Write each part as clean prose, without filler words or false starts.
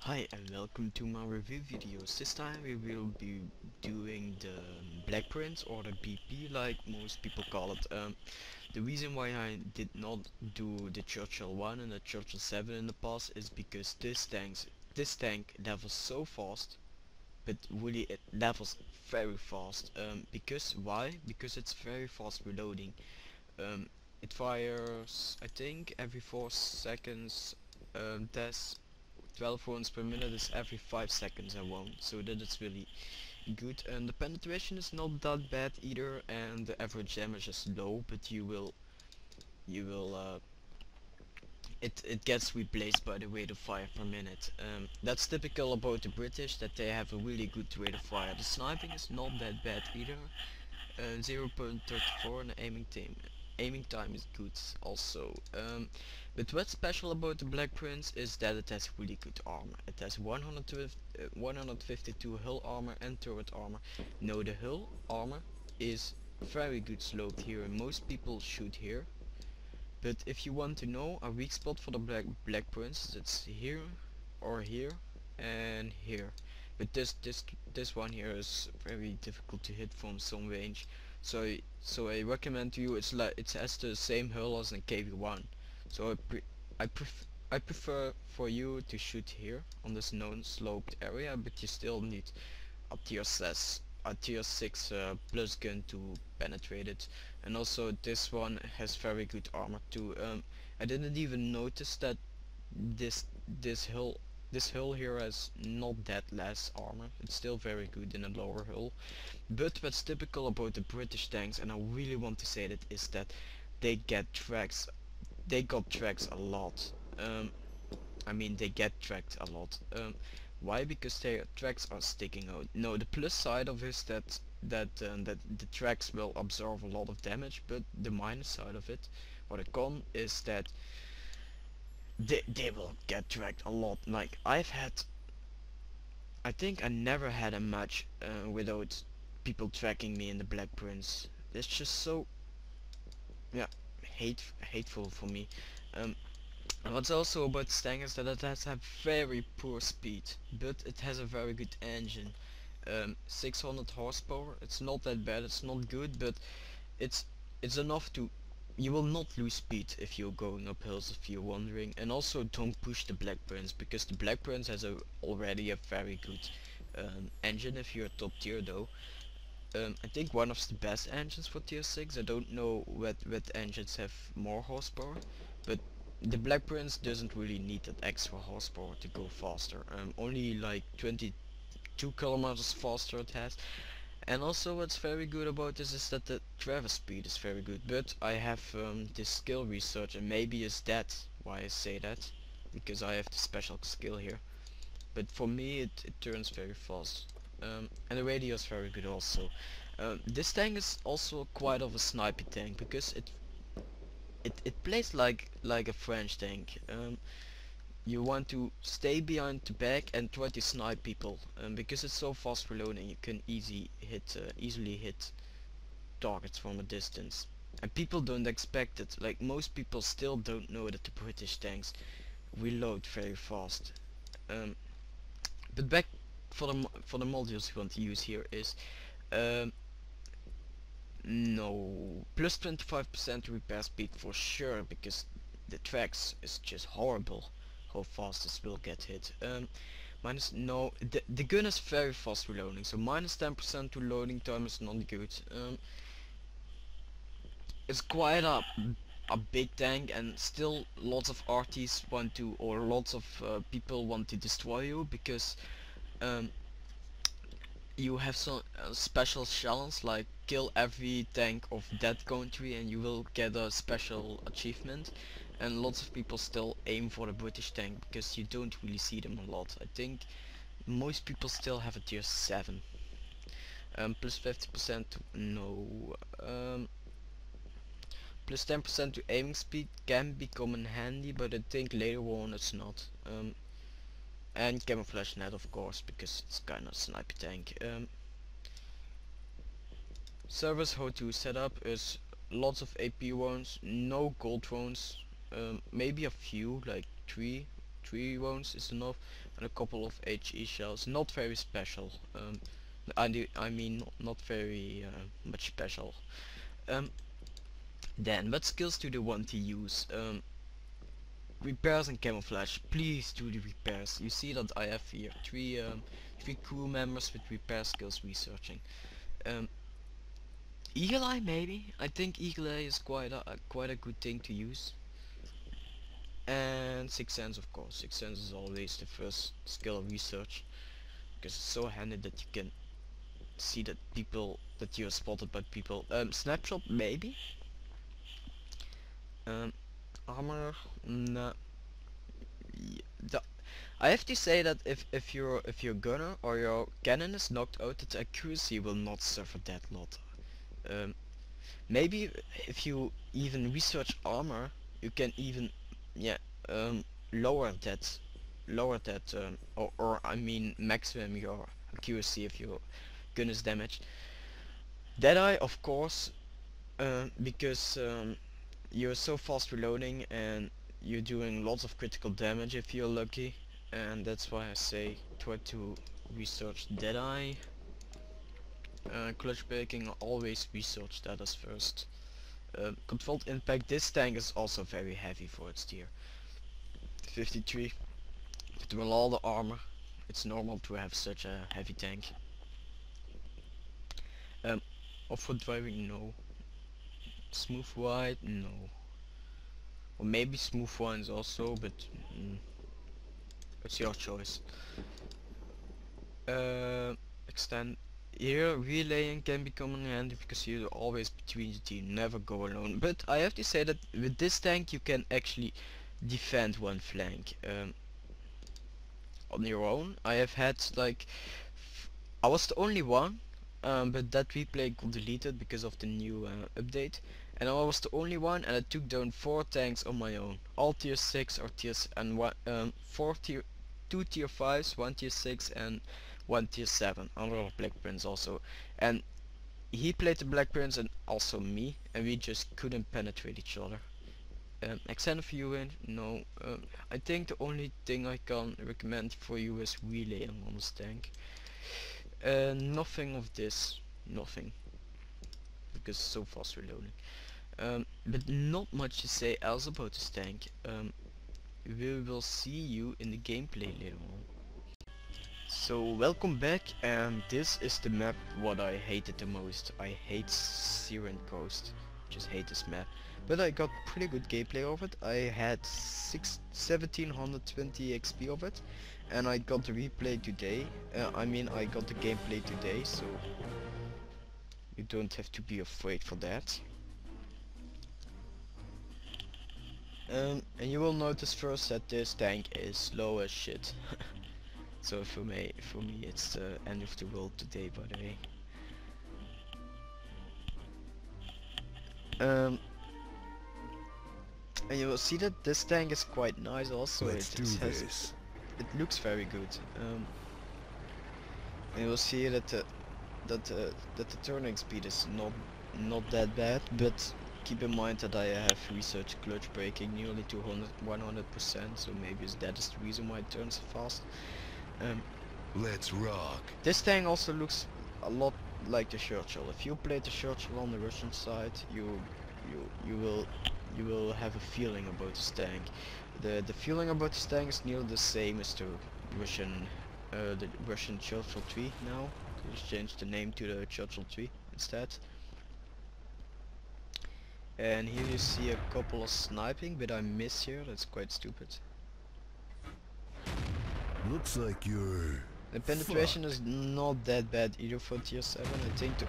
Hi and welcome to my review videos. This time we will be doing the black prince or the BP like most people call it. The reason why I did not do the Churchill 1 and the Churchill 7 in the past is because this tank levels so fast, but really it levels very fast. Because why? Because it's very fast reloading. Um, it fires I think every 4 seconds. That's 12 rounds per minute is every 5 seconds I won, so that is really good. And the penetration is not that bad either, and the average damage is low, but you will it gets replaced by the rate of fire per minute. That's typical about the British, that they have a really good rate of fire. The sniping is not that bad either, 0.34, and the aiming time is good also. But what's special about the Black Prince is that it has really good armor. It has 152 hull armor and turret armor. No, the hull armor is very good sloped here, and most people shoot here. But if you want to know a weak spot for the Black Prince, it's here or here and here. But this one here is very difficult to hit from some range. So I recommend to you, it has the same hull as in KV1. So I prefer for you to shoot here on this non-sloped area, but you still need a tier 6 plus gun to penetrate it. And also this one has very good armor too. I didn't even notice that this this hull this hull here has not that less armor. It's still very good in a lower hull. But what's typical about the British tanks, and I really want to say that, is that they get tracks. They got tracks a lot. I mean, they get tracked a lot. Why? Because their tracks are sticking out. No, the plus side of it is that the tracks will absorb a lot of damage, but the minus side of it, or the con, is that they will get tracked a lot. Like I think I never had a match without people tracking me in the Black Prince. It's just so, yeah, hateful for me. Um, And what's also about this tank is that it has a very poor speed, but it has a very good engine. 600 horsepower. It's not that bad. It's not good, but it's it's enough to. You will not lose speed if you're going up hills, if you're wandering. And also don't push the Black Prince, because the Black Prince has already a very good engine if you're top tier though. I think one of the best engines for tier 6. I don't know what engines have more horsepower, but the Black Prince doesn't really need that extra horsepower to go faster. Only like 22 kilometers faster it has. And also what's very good about this is that the traverse speed is very good. But I have this skill research, and maybe is that why I say that, because I have the special skill here. But for me it turns very fast. And the radio is very good also. This tank is also quite of a snipey tank, because it plays like a French tank. You want to stay behind the back and try to snipe people, because it's so fast reloading. You can easily hit targets from a distance, and people don't expect it. Like, most people still don't know that the British tanks reload very fast. Um, but back for the modules you want to use here is um, no, plus 25% repair speed for sure, because the tracks is just horrible how fast this will get hit. Minus, no, the gun is very fast reloading, so minus 10% reloading time is not good. It's quite a big tank, and still lots of RTs want to, or lots of people want to destroy you, because um, you have some special challenge, like kill every tank of that country and you will get a special achievement. And lots of people still aim for the British tank, because you don't really see them a lot. I think most people still have a tier 7. Plus 50% no. Plus 10% to aiming speed can become in handy, but I think later on it's not. And camouflage net, of course, because it's kind of sniper tank. Service how to set up is lots of AP rounds, no gold rounds, maybe a few, like three 3 wounds is enough, and a couple of HE shells. Not very special. I mean not very much special. Then what skills do they want to use? Repairs and camouflage. Please do the repairs. You see that I have here three crew members with repair skills researching. Eagle Eye maybe. I think Eagle Eye is quite a good thing to use. And Sixth Sense, of course. Sixth Sense is always the first skill of research, because it's so handy that you can see that you're spotted by people. Snapshot maybe. Armor, nah. I have to say that if your gunner or your cannon is knocked out, its accuracy will not suffer that lot. Maybe if you even research armor, you can even lower that or I mean maximum your accuracy if your gun is damaged. Deadeye, of course, because you're so fast reloading and you're doing lots of critical damage if you're lucky, and that's why I say try to research Deadeye. Clutch breaking, always research that as first. Controlled impact, this tank is also very heavy for its tier 53. But with all the armor, it's normal to have such a heavy tank. Off-road driving, no. Smooth ride, no. Or maybe smooth ones also, but it's your choice. Extend. Here relaying can become in handy because you're always between the team, never go alone. But I have to say that with this tank you can actually defend one flank on your own. I have had like I was the only one, but that replay got deleted because of the new update, and I was the only one, and I took down 4 tanks on my own, all tier 6 or tiers, and 2 tier 5s, 1 tier 6 and 1 tier 7, another Black Prince also, and he played the Black Prince and also me, and we just couldn't penetrate each other. Extended viewing, no. I think the only thing I can recommend for you is relaying on this tank. Nothing of this, nothing, because it's so fast reloading. But not much to say else about this tank. We will see you in the gameplay later on. So welcome back, and this is the map what I hated the most. I hate Syrian Coast, just hate this map. But I got pretty good gameplay of it. I had 1720 XP of it, and I got the replay today. I got the gameplay today, so you don't have to be afraid for that. And you will notice first that this tank is slow as shit. So for me it's the end of the world today, by the way. And you will see that this tank is quite nice also. It looks very good. And you will see that the turning speed is not that bad, but keep in mind that I have researched clutch braking nearly to 100%, so maybe that is the reason why it turns so fast. Let's rock. This tank also looks a lot like the Churchill. If you played the Churchill on the Russian side, you will have a feeling about this tank. The feeling about this tank is nearly the same as the Russian Churchill 3 now. Just changed the name to the Churchill 3 instead. And here you see a couple of sniping, but I miss here. That's quite stupid. Looks like you're... The penetration is not that bad either for tier 7. I think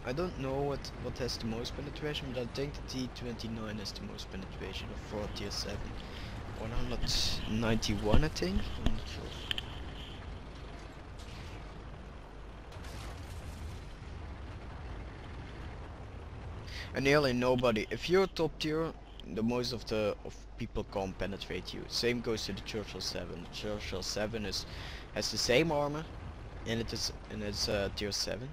I don't know what has the most penetration, but I think the T29 has the most penetration for tier 7. 191 I think. I'm not sure. And nearly nobody. If you're top tier, the most of people can't penetrate you. Same goes to the Churchill 7. The Churchill 7 has the same armor, and it's tier 7.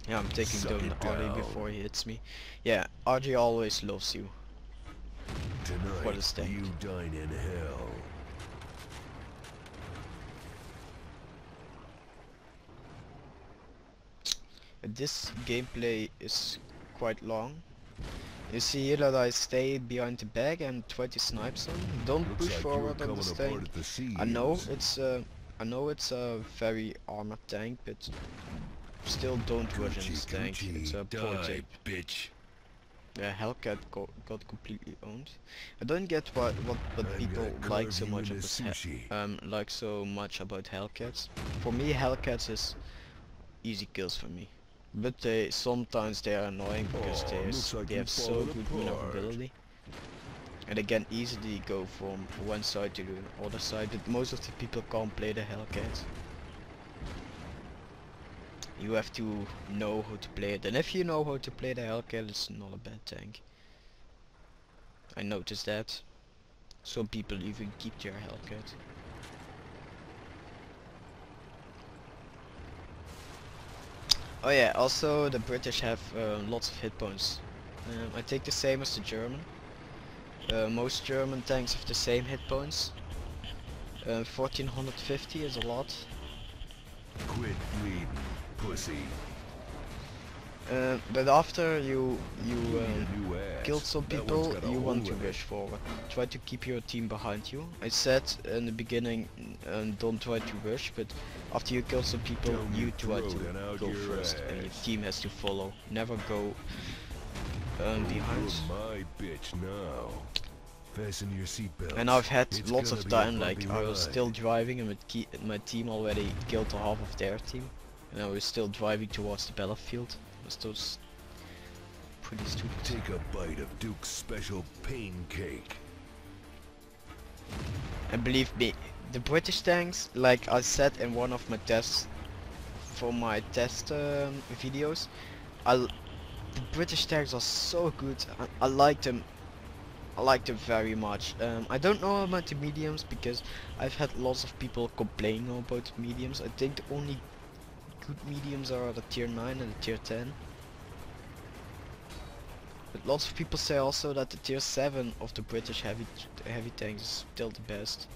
Yeah, I'm taking down RG before he hits me. Yeah, RG always loves you. for this tank. You dine in hell. This gameplay is quite long. You see here that I stay behind the back and try to snipe some. Don't Looks push like forward you're on this coming apart tank. at the seams. I know it's a very armored tank, but still don't rush in this tank. It's a poor die, tape. bitch. Yeah, Hellcat got completely owned. I don't get what I'm people gonna like carve so you much into about sushi. like so much about Hellcats. For me, Hellcats is easy kills for me. But sometimes they are annoying because Oh, looks like they you've have so fallen good apart. maneuverability. And they can easily go from one side to the other side, but most of the people can't play the Hellcat. You have to know how to play it, and if you know how to play the Hellcat, it's not a bad tank. I noticed that. Some people even keep their Hellcat. Oh yeah, also the British have lots of hit points. I think the same as the German. Most German tanks have the same hit points. 1450 is a lot. Quit bleeding, pussy. But after you Need a new ass. killed some That one's people, got a you want to hole in it. rush forward. Try to keep your team behind you. I said in the beginning, don't try to rush, but after you kill some people, Down you your try throat to and out go your first, and your ass. team has to follow. Never go Oh, behind. you're my bitch now. Fasten your seatbelts. And I've had It's lots gonna of be a time, like bumpy I was ride. still driving and my team already killed half of their team. And I was still driving towards the battlefield. It was just pretty stupid. Take a bite of Duke's special pain cake. And believe me, the British tanks, like I said in one of my tests, for my test videos, the British tanks are so good. I like them. I like them very much. I don't know about the mediums because I've had lots of people complaining about the mediums. I think the only good mediums are the tier 9 and the tier 10. But lots of people say also that the tier 7 of the British heavy tanks is still the best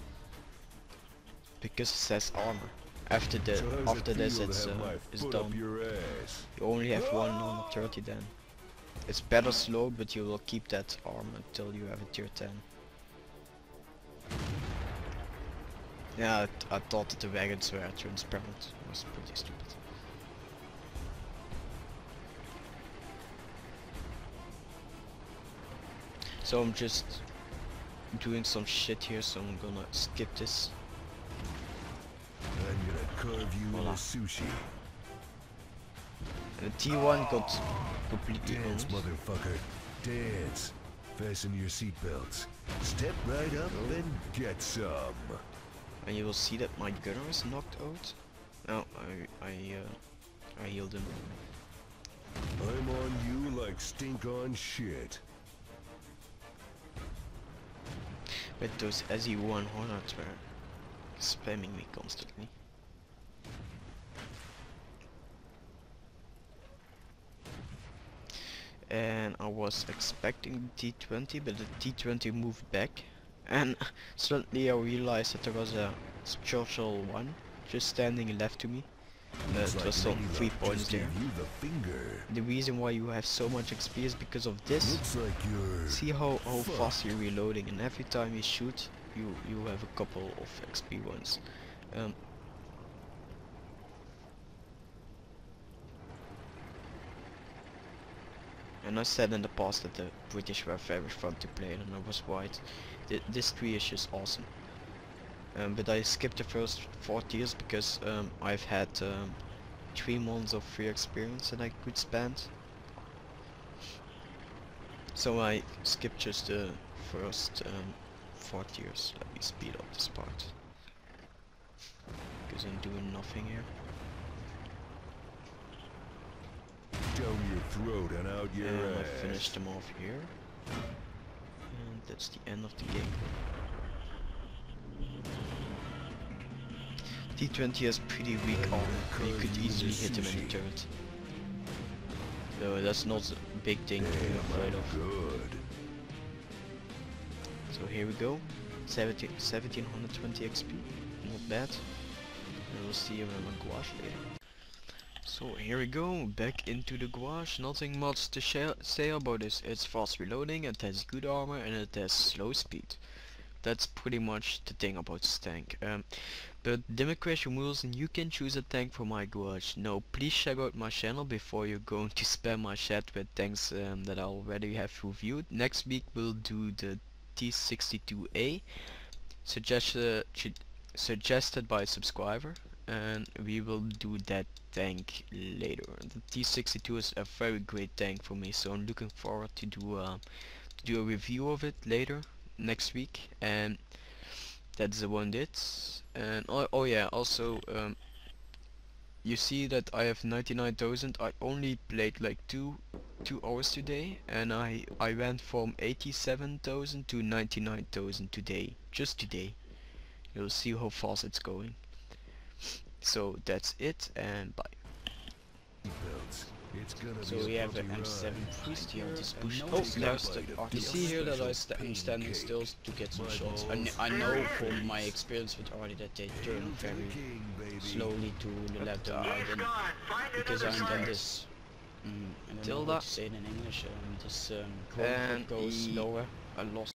because it says armor. After So how's it this feel to it's have my foot done. up your ass? You only have one normal 30 then. It's better slow, but you will keep that armor until you have a tier 10. Yeah, I thought that the wagons were transparent. It was pretty stupid. So I'm just doing some shit here, so I'm gonna skip this. I'm gonna carve you Voila. into sushi. And the T1 got completely Dance, owned. motherfucker. Dance. Fasten your seatbelts. Step right up and get some. And you will see that my gunner is knocked out. No, I healed him. I'm on you like stink on shit. But those SE-100s were spamming me constantly. And I was expecting the T-20, but the T-20 moved back. And suddenly I realized that there was a Churchill VII just standing left to me. Looks It like was some Lady 3 Luck points just there. gave you the finger. The reason why you have so much XP is because of this. Looks like you're... See how fucked. fast you're reloading, and every time you shoot, you have a couple of XP ones. And I said in the past that the British were very fun to play, and I was right. This tree is just awesome. But I skipped the first 4 tiers because I've had 3 months of free experience that I could spend. So I skipped just the first 4 tiers. Let me speed up this part. Because I'm doing nothing here. Down your throat and out your And I ass. finished them off here. And that's the end of the game. T-20 has pretty weak armor, and you could easily hit him in the turret. So that's not a big thing to be afraid of. Good. So here we go, 1720 XP, not bad. And we'll see my gouache later. So here we go, back into the gouache. Nothing much to say about this. It's fast reloading, it has good armor, and it has slow speed. That's pretty much the thing about this tank. But democracy rules, and you can choose a tank for my gouache. No, please check out my channel before you're going to spam my chat with tanks that I already have reviewed. Next week we'll do the T62A, suggested by a subscriber, and we will do that tank later. The T62 is a very great tank for me, so I'm looking forward to do a review of it later next week. And that's the one did. And oh yeah, also you see that I have 99,000. I only played like two hours today, and I went from 87,000 to 99,000 today, just today. You'll see how fast it's going. So that's it, and bye. So we have an M7 priest here on this bush. Oh, there's the RTL. You see here that I'm standing still to get some shots. I know from my experience with Artie that they turn very slowly to the left and right, and because I'm done this, I don't know how to say it in English, this goes slower. I lost